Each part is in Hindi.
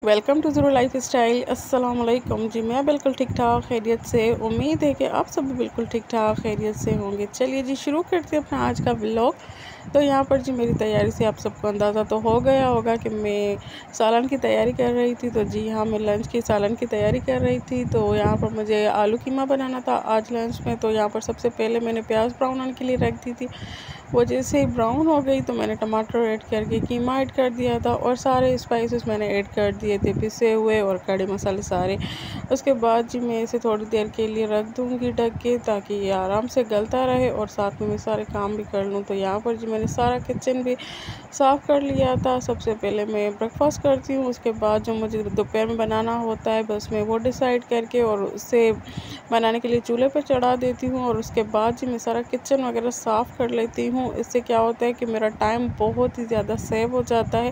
Welcome to zero lifestyle. अस्सलाम वालेकुम जी। मैं बिल्कुल ठीक ठाक खैरियत से, उम्मीद है कि आप सब भी बिल्कुल ठीक ठाक खैरियत से होंगे। चलिए जी शुरू करते हैं अपना आज का व्लॉग। तो यहाँ पर जी मेरी तैयारी से आप सबको अंदाज़ा तो हो गया होगा कि मैं सालन की तैयारी कर रही थी। तो जी हाँ, मैं लंच की सालन की तैयारी कर रही थी। तो यहाँ पर मुझे आलू कीमा बनाना था आज लंच में। तो यहाँ पर सबसे पहले मैंने प्याज ब्राउन होने के लिए रख दी थी। वो जैसे ही ब्राउन हो गई तो मैंने टमाटर ऐड करके कीमा ऐड कर दिया था और सारे स्पाइसेस मैंने ऐड कर दिए थे, पिसे हुए और कड़े मसाले सारे। उसके बाद जी मैं इसे थोड़ी देर के लिए रख दूँगी ढक के, ताकि ये आराम से गलता रहे और साथ में मैं सारे काम भी कर लूँ। तो यहाँ पर जी मैंने सारा किचन भी साफ़ कर लिया था। सबसे पहले मैं ब्रेकफास्ट करती हूँ, उसके बाद जो मुझे दोपहर में बनाना होता है बस मैं वो डिसाइड करके और उसे बनाने के लिए चूल्हे पर चढ़ा देती हूँ। और उसके बाद जी मैं सारा किचन वगैरह साफ़ कर लेती हूँ। इससे क्या होता है कि मेरा टाइम बहुत ही ज़्यादा सेव हो जाता है,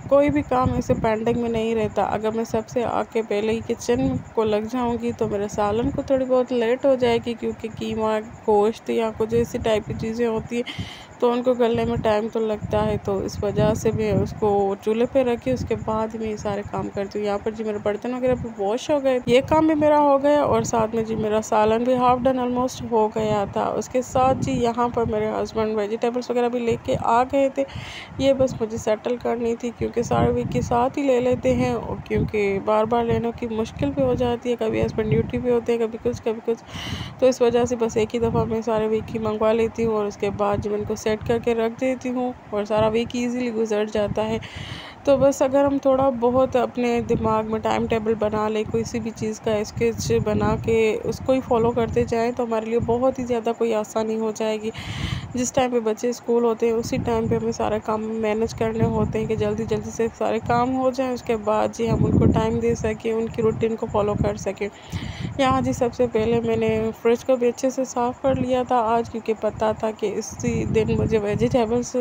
कोई भी काम ऐसे पेंडिंग में नहीं रहता। अगर मैं सबसे आके पहले ही किचन को लग जाऊंगी तो मेरे सालन को थोड़ी बहुत लेट हो जाएगी, क्योंकि कीमा गोश्त या कुछ ऐसी टाइप की चीज़ें होती है तो उनको गलने में टाइम तो लगता है। तो इस वजह से मैं उसको चूल्हे पे रखी, उसके बाद मैं ये सारे काम करती हूँ। यहाँ पर जी मेरे बर्तन वगैरह भी वॉश हो गए, ये काम भी मेरा हो गया और साथ में जी मेरा सालन भी हाफ डन ऑलमोस्ट हो गया था। उसके साथ जी यहाँ पर मेरे हस्बैंड वेजिटेबल्स वगैरह भी लेके आ गए थे। ये बस मुझे सेटल करनी थी, क्योंकि सारे वीक के साथ ही ले लेते हैं और क्योंकि बार बार लेने की मुश्किल भी हो जाती है। कभी हस्बैंड ड्यूटी पे होते हैं, कभी कुछ कभी कुछ। तो इस वजह से बस एक ही दफ़ा मैं सारे वीक की मंगवा लेती हूँ और उसके बाद जो मैं इनको सेट करके रख देती हूँ और सारा वीक ईज़िली गुजर जाता है। तो बस अगर हम थोड़ा बहुत अपने दिमाग में टाइम टेबल बना लें, किसी भी चीज़ का स्केच बना के उसको ही फॉलो करते जाएं तो हमारे लिए बहुत ही ज़्यादा कोई आसानी हो जाएगी। जिस टाइम पे बच्चे स्कूल होते हैं उसी टाइम पे हमें सारे काम मैनेज करने होते हैं कि जल्दी जल्दी से सारे काम हो जाएं, उसके बाद जी हम उनको टाइम दे सकें, उनकी रूटीन को फॉलो कर सकें। यहाँ जी सबसे पहले मैंने फ्रिज को भी अच्छे से साफ़ कर लिया था आज, क्योंकि पता था कि इसी दिन मुझे वेजिटेबल्स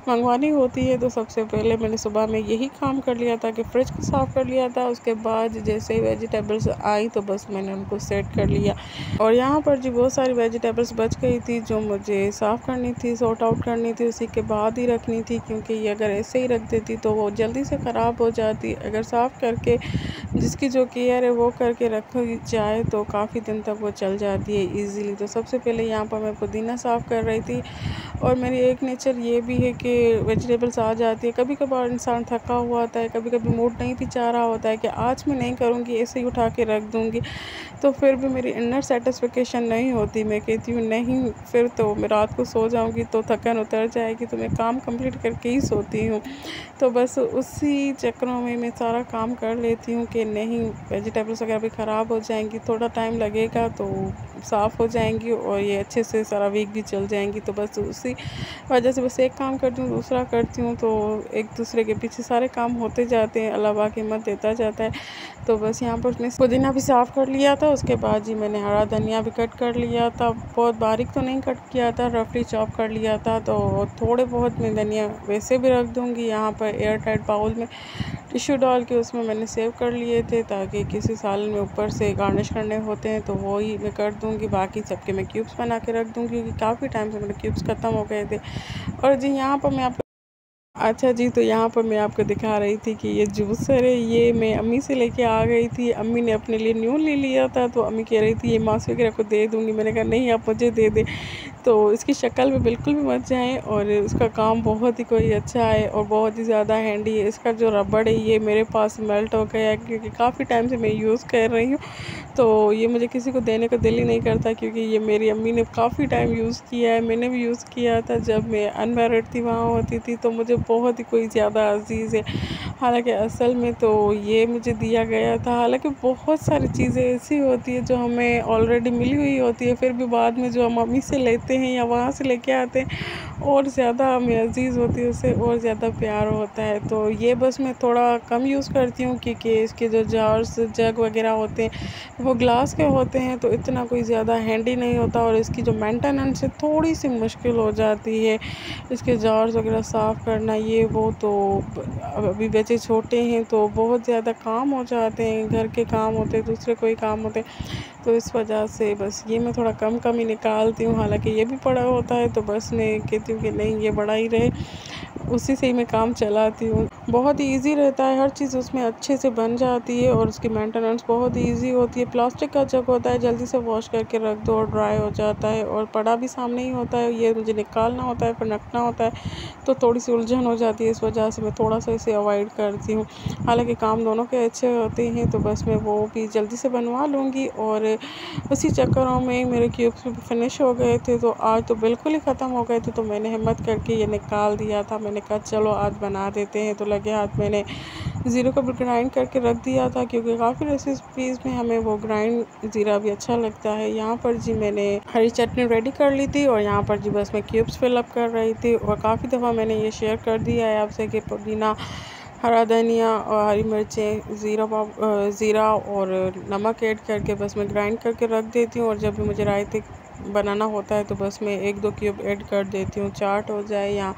मंगवानी होती है। तो सबसे पहले मैंने सुबह में यही काम कर लिया था कि फ़्रिज को साफ़ कर लिया था। उसके बाद जैसे ही वेजिटेबल्स आई तो बस मैंने उनको सेट कर लिया। और यहाँ पर जी बहुत सारी वेजिटेबल्स बच गई थी जो मुझे साफ़ करनी थी, सॉर्ट आउट करनी थी, उसी के बाद ही रखनी थी, क्योंकि ये अगर ऐसे ही रख देती तो वो जल्दी से ख़राब हो जाती। अगर साफ़ करके जिसकी जो केयर है वो करके रखी जाए तो काफ़ी दिन तक वो चल जाती है ईज़िली। तो सबसे पहले यहाँ पर मैं पुदीना साफ़ कर रही थी। और मेरी एक नेचर ये भी है कि वेजिटेबल्स आ जाती है, कभी कभार इंसान थका हुआ होता है, कभी कभी मूड नहीं भी चाह रहा होता है कि आज मैं नहीं करूँगी, ऐसे ही उठा के रख दूँगी। तो फिर भी मेरी इनर सेटिस्फिकेशन नहीं होती, मैं कहती हूँ नहीं, फिर तो मैं रात को सो जाऊँगी तो थकन उतर जाएगी, तो मैं काम कंप्लीट करके ही सोती हूँ। तो बस उसी चक्करों में मैं सारा काम कर लेती हूँ कि नहीं, वेजिटेबल्स वगैरह भी ख़राब हो जाएंगी, थोड़ा टाइम लगेगा तो साफ़ हो जाएंगी और ये अच्छे से सारा वीक भी चल जाएंगी। तो बस उसी वजह से बस एक काम करती हूँ दूसरा करती हूँ, तो एक दूसरे के पीछे सारे काम होते जाते हैं, अल्लाह बाकी हिम्मत देता जाता है। तो बस यहाँ पर मैंने पुदीना भी साफ़ कर लिया था। उसके बाद जी मैंने हरा धनिया भी कट कर लिया था, बहुत बारीक तो नहीं कट किया था, रफली चॉप कर लिया था। तो थोड़े बहुत मैं धनिया वैसे भी रख दूँगी। यहाँ पर एयर टाइट बाउल में टिश्यू डाल के उसमें मैंने सेव कर लिए थे, ताकि किसी सालन में ऊपर से गार्निश करने होते हैं तो वो ही मैं कर दूँगी। बाकी सबके मैं क्यूब्स बना के रख दूँगी, क्योंकि काफ़ी टाइम से मेरे क्यूब्स ख़त्म हो गए थे। और जी यहाँ पर मैं आपको अच्छा जी, तो यहाँ पर मैं आपको दिखा रही थी कि ये जूसर है, ये मैं अम्मी से लेके आ गई थी। अम्मी ने अपने लिए न्यू ले लिया था, तो अम्मी कह रही थी ये मासी वगैरह को दे दूँगी। मैंने कहा नहीं, आप मुझे दे दे। तो इसकी शक्ल में बिल्कुल भी मत जाएँ और इसका काम बहुत ही कोई अच्छा है और बहुत ही ज़्यादा हैंडी है। इसका जो रबड़ है ये मेरे पास मेल्ट हो गया है, क्योंकि काफ़ी टाइम से मैं यूज़ कर रही हूँ। तो ये मुझे किसी को देने का दिल ही नहीं करता, क्योंकि ये मेरी अम्मी ने काफ़ी टाइम यूज़ किया है, मैंने भी यूज़ किया था जब मैं अनमैरिड थी, वहाँ होती थी। तो मुझे बहुत ही कोई ज़्यादा अज़ीज़ है। हालांकि असल में तो ये मुझे दिया गया था। हालांकि बहुत सारी चीज़ें ऐसी होती है जो हमें ऑलरेडी मिली हुई होती है, फिर भी बाद में जो हम मम्मी से लेते हैं या वहाँ से लेके आते हैं और ज़्यादा हमें अज़ीज़ होती है, उससे और ज़्यादा प्यार होता है। तो ये बस मैं थोड़ा कम यूज़ करती हूँ, क्योंकि इसके जो जार्स जग वगैरह होते हैं वो ग्लास के होते हैं, तो इतना कोई ज़्यादा हैंडी नहीं होता और इसकी जो मेंटेनेंस है थोड़ी सी मुश्किल हो जाती है। इसके जार्स वगैरह साफ़ करना ये वो, तो अभी बच्चे छोटे हैं तो बहुत ज़्यादा काम हो जाते हैं, घर के काम होते हैं, दूसरे कोई काम होते हैं। तो इस वजह से बस ये मैं थोड़ा कम कम ही निकालती हूँ। हालांकि ये भी बड़ा होता है तो बस मैं कहती हूँ कि नहीं, ये बड़ा ही रहे, उसी से ही मैं काम चलाती हूँ। बहुत ईजी रहता है, हर चीज़ उसमें अच्छे से बन जाती है और उसकी मेंटेनेंस बहुत ईजी होती है। प्लास्टिक का जग होता है, जल्दी से वॉश करके रख दो और ड्राई हो जाता है और पड़ा भी सामने ही होता है। ये मुझे निकालना होता है, फिर रखना होता है, तो थोड़ी सी उलझन हो जाती है। इस वजह से मैं थोड़ा सा इसे अवॉइड करती हूँ। हालांकि काम दोनों के अच्छे होते हैं, तो बस मैं वो भी जल्दी से बनवा लूँगी। और उसी चक्करों में मेरे क्यूब्स भी फिनिश हो गए थे, तो आज तो बिल्कुल ही ख़त्म हो गए थे। तो मैंने हिम्मत करके ये निकाल दिया था। मैंने कहा चलो आज बना देते हैं। तो लगे हाथ मैंने ज़ीरा को भी ग्राइंड करके रख दिया था, क्योंकि काफ़ी रेसिपीज़ में हमें वो ग्राइंड ज़ीरा भी अच्छा लगता है। यहाँ पर जी मैंने हरी चटनी रेडी कर ली थी और यहाँ पर जी बस मैं क्यूब्स फिलअप कर रही थी। और काफ़ी दफ़ा मैंने ये शेयर कर दिया है आपसे कि पुदीना, हरा धनिया और हरी मिर्चें, ज़ीरा और नमक ऐड करके बस मैं ग्राइंड करके रख देती हूँ। और जब भी मुझे रायते बनाना होता है तो बस मैं 1-2 क्यूब ऐड कर देती हूँ। चाट हो जाए या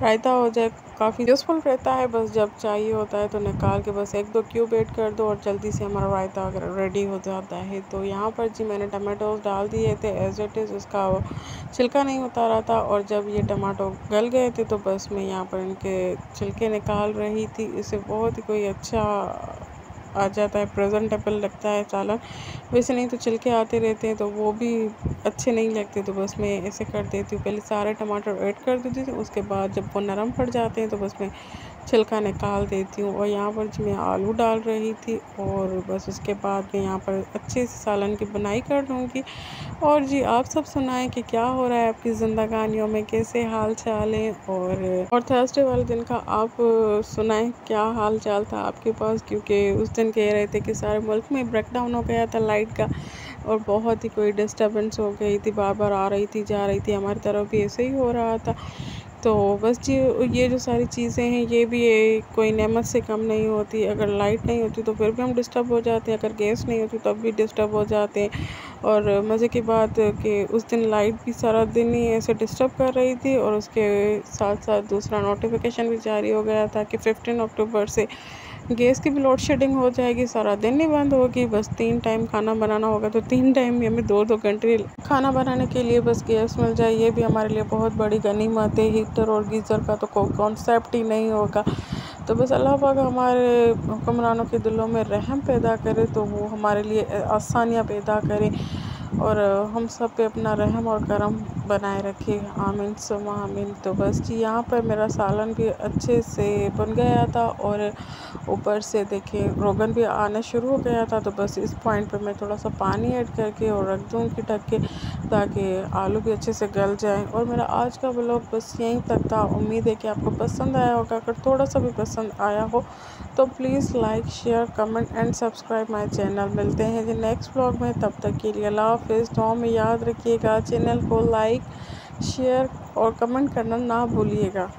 रायता हो जाए, काफ़ी यूज़फुल रहता है। बस जब चाहिए होता है तो निकाल के बस 1-2 क्यूब ऐड कर दो और जल्दी से हमारा रायता अगर रेडी हो जाता है। तो यहाँ पर जी मैंने टमाटोज डाल दिए थे एज़ इट इज़, उसका छिलका नहीं उतारा था। और जब ये टमाटो गल गए थे तो बस मैं यहाँ पर इनके छिलके निकाल रही थी। इससे बहुत ही कोई अच्छा आ जाता है, प्रेजेंटेबल लगता है सालन। वैसे नहीं तो छिलके आते रहते हैं तो वो भी अच्छे नहीं लगते। तो बस मैं ऐसे कर देती हूँ, पहले सारे टमाटर ऐड कर देती थी, उसके बाद जब वो नरम पड़ जाते हैं तो बस मैं छिलका निकाल देती हूँ। और यहाँ पर जी मैं आलू डाल रही थी और बस उसके बाद मैं यहाँ पर अच्छे से सालन की बुनाई कर दूँगी। और जी आप सब सुनाएं कि क्या हो रहा है आपकी ज़िंदगानियों में, कैसे हाल चाल है। और थर्सडे वाले दिन का आप सुनाएं क्या हाल चाल था आपके पास, क्योंकि उस दिन कह रहे थे कि सारे मुल्क में ब्रेकडाउन हो गया था लाइट का और बहुत ही कोई डिस्टर्बेंस हो गई थी, बार बार आ रही थी जा रही थी। हमारी तरफ भी ऐसे ही हो रहा था। तो बस जी ये जो सारी चीज़ें हैं ये भी कोई नेमत से कम नहीं होती। अगर लाइट नहीं होती तो फिर भी हम डिस्टर्ब हो जाते हैं, अगर गैस नहीं होती तब भी डिस्टर्ब हो जाते हैं। और मज़े की बात कि उस दिन लाइट भी सारा दिन ही ऐसे डिस्टर्ब कर रही थी और उसके साथ साथ दूसरा नोटिफिकेशन भी जारी हो गया था कि 15 अक्टूबर से गैस की भी लोड शेडिंग हो जाएगी, सारा दिन नहीं बंद होगी। बस 3 टाइम खाना बनाना होगा तो 3 टाइम भी हमें 2-2 घंटे खाना बनाने के लिए बस गैस मिल जाए, ये भी हमारे लिए बहुत बड़ी गनीमत है। हीटर और गीज़र का तो कोई कॉन्सेप्ट ही नहीं होगा। तो बस अल्लाह पाक हमारे हुक्मरानों के दिलों में रहम पैदा करे, तो वो हमारे लिए आसानियाँ पैदा करे और हम सब पे अपना रहम और करम बनाए रखे, आमीन सुम्मा आमीन। तो बस जी यहाँ पर मेरा सालन भी अच्छे से बन गया था और ऊपर से देखिए रोगन भी आना शुरू हो गया था। तो बस इस पॉइंट पे मैं थोड़ा सा पानी ऐड करके और रख दूँगी ढक के, ताकि आलू भी अच्छे से गल जाएं। और मेरा आज का व्लॉग बस यहीं तक था। उम्मीद है कि आपको पसंद आया होगा। अगर थोड़ा सा भी पसंद आया हो तो please like share comment and subscribe my channel. मिलते हैं जी नेक्स्ट व्लॉग में, तब तक के लिए अल्लाह हाफ़िज़। दुआ में याद रखिएगा, चैनल को लाइक शेयर और कमेंट करना ना भूलिएगा।